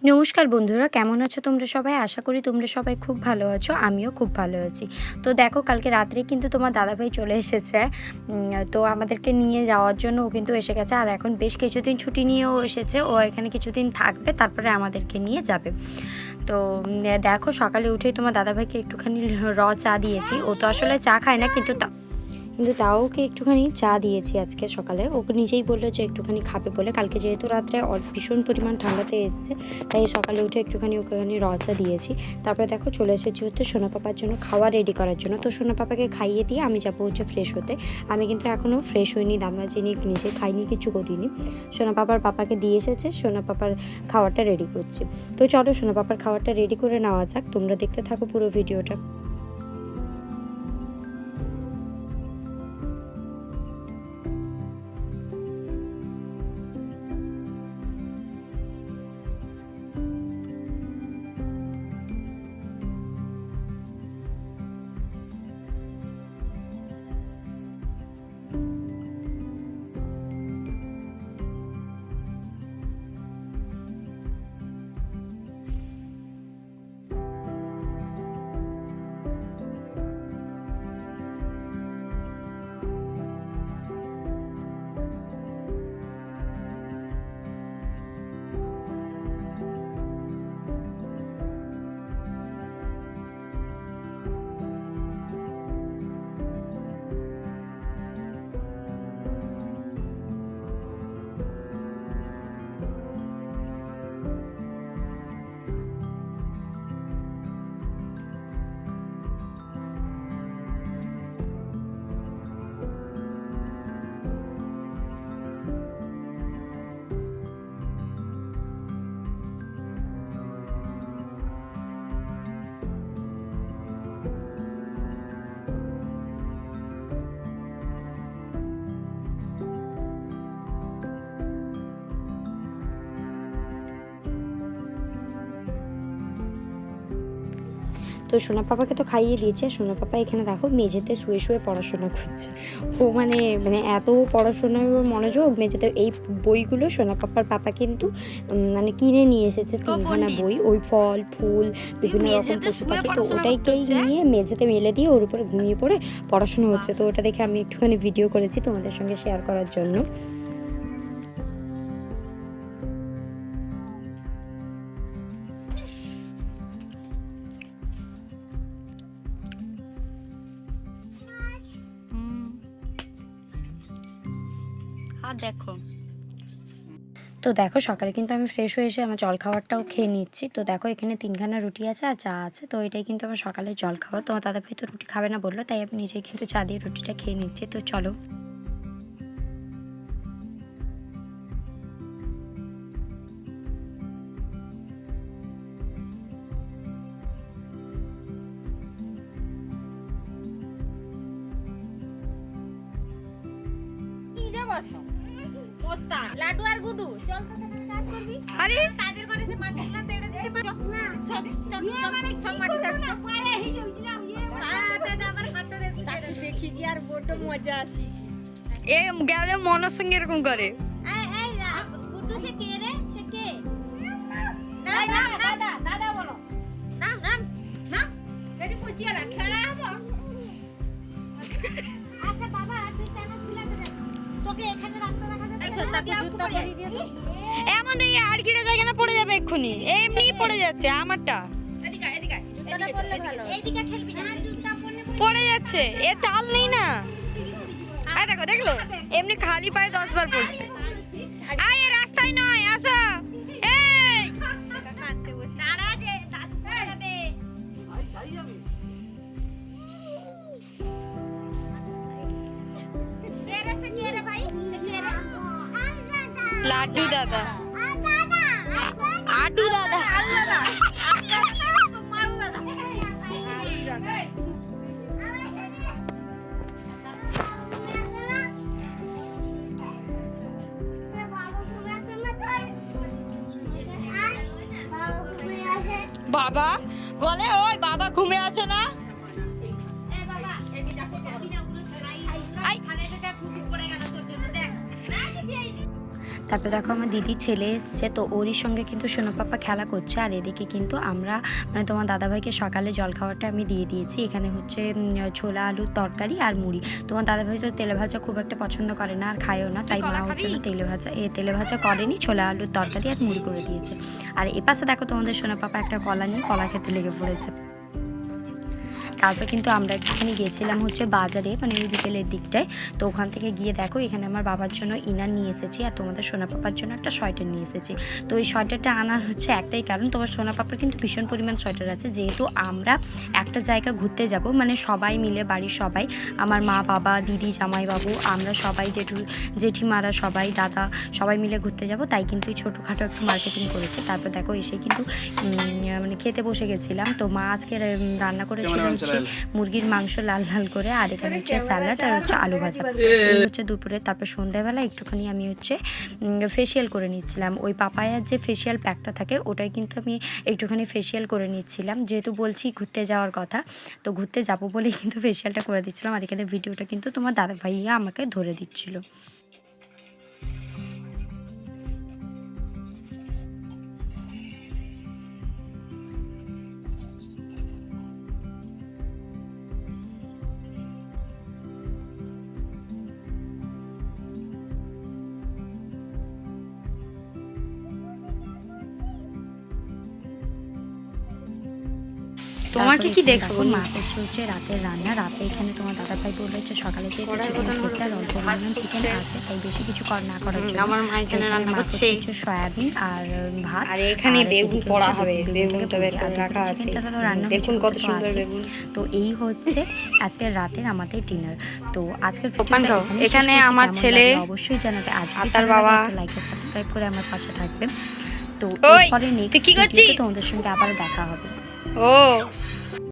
নমস্কার বন্ধুরা, কেমন আছো তোমরা সবাই? আশা করি তোমরা সবাই খুব ভালো আছো। আমিও খুব ভালো আছি। তো দেখো, কালকে রাত্রে কিন্তু তোমার দাদাভাই চলে এসেছে। তো আমাদেরকে নিয়ে যাওয়ার জন্য ও কিন্তু এসে গেছে। আর এখন বেশ কিছুদিন ছুটি নিয়েও এসেছে। ও এখানে কিছুদিন থাকবে, তারপরে আমাদেরকে নিয়ে যাবে। তো দেখো, সকালে উঠেই তোমার দাদাভাইকে একটুখানি চা দিয়েছি। ও তো আসলে চা খায় না, কিন্তু তাও ওকে একটুখানি চা দিয়েছি আজকে সকালে। ওকে নিজেই বললো যে একটুখানি খাবে বলে। কালকে যেহেতু রাত্রে ভীষণ পরিমাণ ঠান্ডাতে এসছে, তাই সকালে উঠে একটুখানি ওখানে চা দিয়েছি। তারপরে দেখো চলে এসেছি হচ্ছে সোনা পাপার জন্য খাওয়া রেডি করার জন্য। তো সোনা পাপাকে খাইয়ে দিয়ে আমি যাবো হচ্ছে ফ্রেশ হতে। আমি কিন্তু এখনও ফ্রেশ হইনি, দামাজিনি নিজে খাইনি, কিছু করিনি। সোনা পাপার পাপাকে দিয়ে এসেছে, সোনা পাপার খাওয়াটা রেডি করছি। তো চলো সোনা পাপার খাওয়াটা রেডি করে নেওয়া যাক। তোমরা দেখতে থাকো পুরো ভিডিওটা। তো সোনা পাপাকে তো খাইয়ে দিয়েছে। সোনা পাপা এখানে দেখো মেঝেতে শুয়ে শুয়ে পড়াশোনা করছে। ও মানে এত পড়াশোনার মনোযোগ মেঝেতে। এই বইগুলো সোনা পাপার পাপা কিন্তু মানে কিনে নিয়ে এসেছে 3খানা বই। ওই ফল ফুল বিভিন্ন রকম পশু পাখি, তো ওটাইকেই নিয়ে মেঝেতে মেলে দিয়ে ওর উপরে ঘুমিয়ে পড়ে পড়াশোনা হচ্ছে। তো ওটা দেখে আমি একটুখানি ভিডিও করেছি তোমাদের সঙ্গে শেয়ার করার জন্য। আর দেখো, তো দেখো সকালে কিন্তু আমি ফ্রেশ হয়ে এসে আমার জল খাবারটাও খেয়ে নিচ্ছি। তো দেখো এখানে 3খানা রুটি আছে আর চা আছে। তো এটাই কিন্তু আমার সকালে জল খাবার। তোমার দাদাভাই তো রুটি খাবে না বললো, তাই আমি নিজেই কিন্তু চা দিয়ে রুটিটা খেয়ে নিচ্ছি। তো চলো। লাডু আর গুডু চল তো কাজ করবি। আরে তাদের করে সে মাটি না তেড়ে দিতে পার না সব মানে সব মাটি থাকছে পায়ে হি যাইছিলাম পাতে আমার হাতে তাকে দেখি কি আর বড় মজা আসি। এ গেলে মনের সঙ্গে এরকম করে। এই এই গুডু সে কে রে? সে কে? না দাদা দাদা বলো। নাম নাম নাম এটি পুষিয়া রাখ খেলা হবো। আচ্ছা বাবা তুই কেন খুলাতে যাস? তোকে এখানে রাস্তা দেখা যাচ্ছে। এই তাকে জুতা পরিয়ে দিয়ে তো। এমন এই আড়গিটা জায়গা না পড়ে যাবে এক্ষুনি, এমনি পড়ে যাচ্ছে আমারটা। এদিকে এদিকে জুতাটা পরলে ভালো। এইদিকে খেলবি না, জুতা পরলে পড়ে যাচ্ছে, এ তাল নেই না। আয় দেখো, দেখলো এমনি খালি পায়ে 10 বার পড়ছে। আয় এ রাস্তায় নয়, আসো। এই দাঁড়া যে দাদু যাবে। কে রে সে কে রে ভাই? সে কে রে? লাড্ডু দাদা, আডু দাদা। মারু দাদা। বাবা বলে ওই বাবা ঘুমে আছে না। এ বাবা এটি দেখো যাবি না উড়ে চড়াই। আই খালে এটা গুটু পড়ে গেল তোর জন্য দেখ। তারপর দেখো আমার দিদির ছেলে এসছে, তো ওরই সঙ্গে কিন্তু সোনা পাপা খেলা করছে। আর এদিকে কিন্তু আমরা মানে তোমার দাদাভাইকে সকালে জলখাবারটা আমি দিয়ে দিয়েছি। এখানে হচ্ছে ছোলা আলুর তরকারি আর মুড়ি। তোমার দাদাভাই তো তেলে ভাজা খুব একটা পছন্দ করে না আর খায়ও না, তাই মা হচ্ছে না তেলে ভাজা করেনি, ছোলা আলুর তরকারি আর মুড়ি করে দিয়েছে। আর এ পাশে দেখো তোমাদের সোনা পাপা একটা কলা নিয়ে কলা খেতে লেগে পড়েছে। তারপর কিন্তু আমরা একটুখানি গিয়েছিলাম হচ্ছে বাজারে, মানে ওই বিকেলের দিকটায়। তো ওখান থেকে গিয়ে দেখো এখানে আমার বাবার জন্য ইনার নিয়ে এসেছি আর তোমাদের সোনা পাপার জন্য একটা সোয়েটার নিয়ে এসেছি। তো এই সোয়েটারটা আনার হচ্ছে একটাই কারণ, তোমার সোনা পাপার কিন্তু ভীষণ পরিমাণ সোয়েটার আছে। যেহেতু আমরা একটা জায়গা ঘুরতে যাব, মানে সবাই মিলে বাড়ির সবাই, আমার মা বাবা দিদি জামাইবাবু আমরা সবাই জেঠিমারা সবাই দাদা সবাই মিলে ঘুরতে যাব, তাই কিন্তু এই ছোটোখাটো একটু মার্কেটিং করেছে। তারপর দেখো এসে কিন্তু মানে খেতে বসে গেছিলাম। তো মা আজকে রান্না করেছিল হচ্ছে মুরগির মাংস লাল লাল করে, আর এখানে হচ্ছে স্যালাড আর হচ্ছে আলু ভাজা, এই হচ্ছে দুপুরে। তারপর সন্ধ্যাবেলা একটুখানি আমি হচ্ছে ফেসিয়াল করে নিচ্ছিলাম। ওই পাপায়ার যে ফেসিয়াল প্যাকটা থাকে ওটাই কিন্তু আমি একটুখানি ফেসিয়াল করে নিচ্ছিলাম, যেহেতু বলছি ঘুরতে যাওয়ার কথা, তো ঘুরতে যাবো বলে কিন্তু ফেসিয়ালটা করে দিচ্ছিলাম। আর এখানে ভিডিওটা কিন্তু তোমার দাদা ভাইয়া আমাকে ধরে দিচ্ছিল। তোমাকে কি দেখাবো? মা করছে হচ্ছে রাতের রান্না। রাতে এখানে তোমার দাদা ভাই বললো হচ্ছে সকালে যেহেতু চিকেন খেয়েছে আর অল্প পরিমাণ চিকেন আছে, তাই বেশি কিছু না করার জন্য আমার মা এখানে রান্না করছে হচ্ছে সয়াবিন আর ভাত। আর এখানে বেগুন পোড়া হবে, বেগুন তবে রাখা আছে, দেখুন কত সুন্দর বেগুন। তো এই হচ্ছে আজকের রাতের আমাদের ডিনার। তো আজকের এখানে আমার ছেলে অবশ্যই জানাবে, আজ তার বাবা লাইক আর সাবস্ক্রাইব করে আমার পাশে থাকবে। তো ওই এরপরে তুই কি করছিস? তোমাদের সঙ্গে আবার দেখা হবে। ও